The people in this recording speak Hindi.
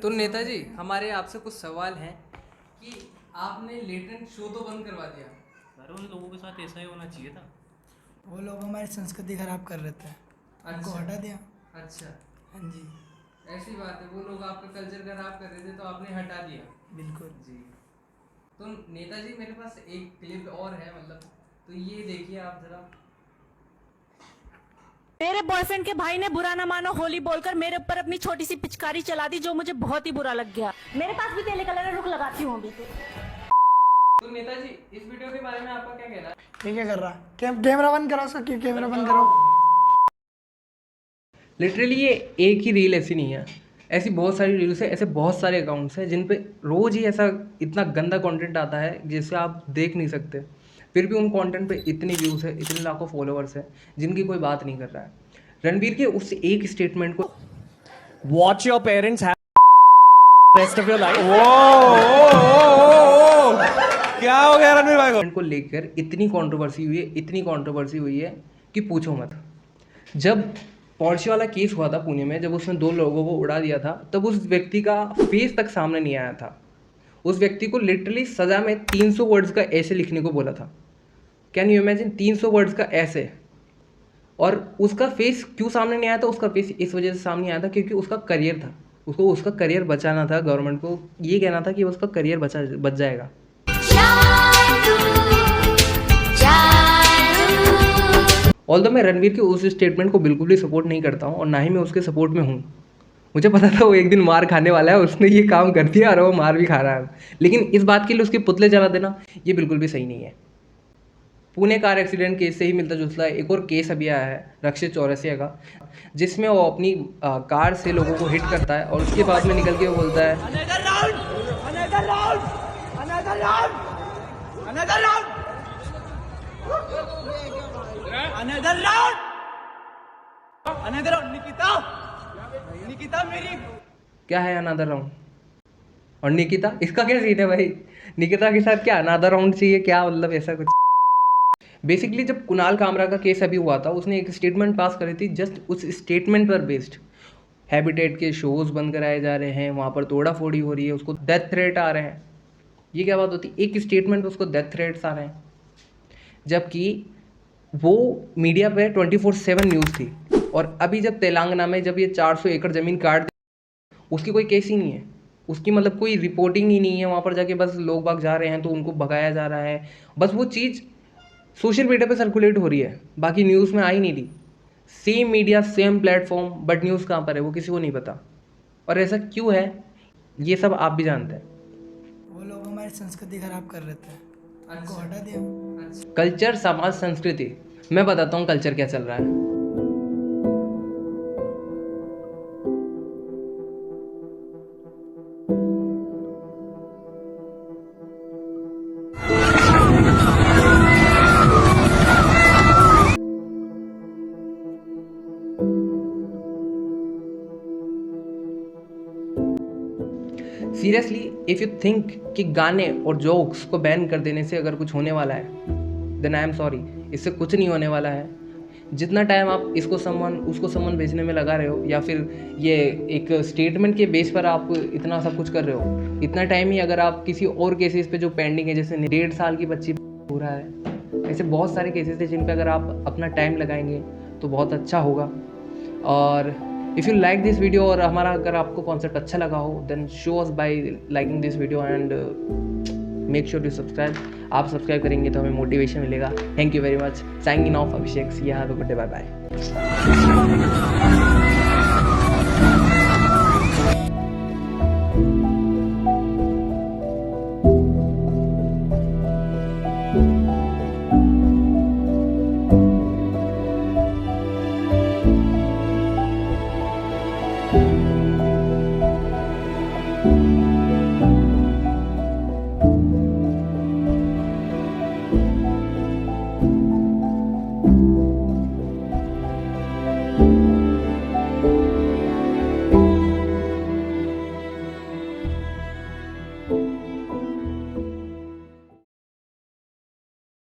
तो नेताजी हमारे आपसे कुछ सवाल हैं कि आपने लेटेंट शो तो बंद करवा दिया। अरे उन लोगों के साथ ऐसा ही होना चाहिए था। वो लोग हमारी संस्कृति खराब कर रहे थे, उनको अच्छा। हटा दिया। अच्छा, हाँ जी, ऐसी बात है, वो लोग आपका कल्चर खराब कर रहे थे तो आपने हटा दिया। बिल्कुल। जी। तो नेताजी मेरे पास एक क्लिप और है, मतलब तो ये देखिए आप जरा। मेरे बॉयफ्रेंड के भाई ने बुरा ना मानो होली बोलकर मेरे ऊपर अपनी छोटी सी पिचकारी चला दी, जो मुझे बहुत ही बुरा लग गया। मेरे पास भी तेले कलर है, रुक लगाती हूँ अभी। तो नेताजी इस वीडियो के बारे में आपका क्या कहना है? ये क्या कर रहा? कैमरा बंद करो उसका, क्यों कैमरा बंद करो? लिटरली ये एक ही रील ऐसी नहीं है, ऐसी बहुत सारी रील्स है, ऐसे बहुत सारे अकाउंट्स हैं जिन पे रोज़ ही ऐसा इतना गंदा कंटेंट आता है जिसे आप देख नहीं सकते। फिर भी उन कंटेंट पे इतनी व्यूज़ है, इतने लाखों फॉलोअर्स हैं जिनकी कोई बात नहीं कर रहा है। रणवीर के उस एक स्टेटमेंट को Watch your parents have rest of your life. क्या हो गया रणवीर भाई को लेकर इतनी कंट्रोवर्सी हुई है, इतनी कंट्रोवर्सी हुई है कि पूछो मत। जब पोर्शे वाला केस हुआ था पुणे में, जब उसने 2 लोगों को उड़ा दिया था, तब उस व्यक्ति का फेस तक सामने नहीं आया था। उस व्यक्ति को लिटरली सज़ा में 300 वर्ड्स का ऐसे लिखने को बोला था। कैन यू इमेजिन 300 वर्ड्स का ऐसे। और उसका फेस क्यों सामने नहीं आया था? उसका फेस इस वजह से सामने आया था क्योंकि उसका करियर था, उसको उसका करियर बचाना था। गवर्नमेंट को ये कहना था कि उसका करियर बच जाएगा। ऑल्दो मैं रणवीर के उस स्टेटमेंट को बिल्कुल भी सपोर्ट नहीं करता हूँ और ना ही मैं उसके सपोर्ट में हूँ। मुझे पता था वो एक दिन मार खाने वाला है, उसने ये काम कर दिया और वो मार भी खा रहा है। लेकिन इस बात के लिए उसके पुतले जला देना ये बिल्कुल भी सही नहीं है। पुणे कार एक्सीडेंट केस से ही मिलता जुलता है एक और केस अभी आया है रक्षित चौरसिया का, जिसमें वो अपनी कार से लोगों को हिट करता है और उसके बाद में निकल के वो बोलता है क्या है अनदर राउंड। और निकिता, इसका क्या सीन है भाई? निकिता के साथ क्या अनदर राउंड चाहिए, क्या मतलब ऐसा कुछ? बेसिकली जब कुणाल कामरा का केस अभी हुआ था, उसने एक स्टेटमेंट पास करी थी, जस्ट उस स्टेटमेंट पर बेस्ड हैबिटेट के शोज़ बंद कराए जा रहे हैं, वहाँ पर तोड़ा फोड़ी हो रही है, उसको डेथ थ्रेट आ रहे हैं। ये क्या बात होती? एक स्टेटमेंट पर उसको डेथ थ्रेट्स आ रहे हैं, जबकि वो मीडिया पे 24/7 न्यूज़ थी। और अभी जब तेलंगाना में जब ये 400 एकड़ ज़मीन काट दी, उसकी कोई केस ही नहीं है, उसकी मतलब कोई रिपोर्टिंग ही नहीं है। वहाँ पर जाके बस लोग बाग जा रहे हैं तो उनको भगाया जा रहा है, बस वो चीज़ सोशल मीडिया पे सर्कुलेट हो रही है, बाकी न्यूज़ में आ ही नहीं रही। Same media, same platform, but news कहाँ पर है वो किसी को नहीं पता। और ऐसा क्यों है ये सब आप भी जानते हैं। वो लोग हमारी संस्कृति खराब कर रहे थे, उनको हटा दिया। कल्चर, समाज, संस्कृति, मैं बताता हूँ कल्चर क्या चल रहा है। सीरियसली इफ़ यू थिंक कि गाने और जोक्स को बैन कर देने से अगर कुछ होने वाला है, देन आई एम सॉरी, इससे कुछ नहीं होने वाला है। जितना टाइम आप इसको उसको समन भेजने में लगा रहे हो, या फिर ये एक स्टेटमेंट के बेस पर आप इतना सब कुछ कर रहे हो, इतना टाइम ही अगर आप किसी और केसेस पे जो पेंडिंग है, जैसे 1.5 साल की बच्ची हो रहा है, ऐसे बहुत सारे केसेस हैं जिन पे अगर आप अपना टाइम लगाएंगे तो बहुत अच्छा होगा। और if you like this video और हमारा अगर आपको कॉन्सेप्ट अच्छा लगा हो, then show us by liking this video and make sure to subscribe. आप सब्सक्राइब करेंगे तो हमें मोटिवेशन मिलेगा। Thank you very much. Signing off, Abhishek. See have a good day, bye bye.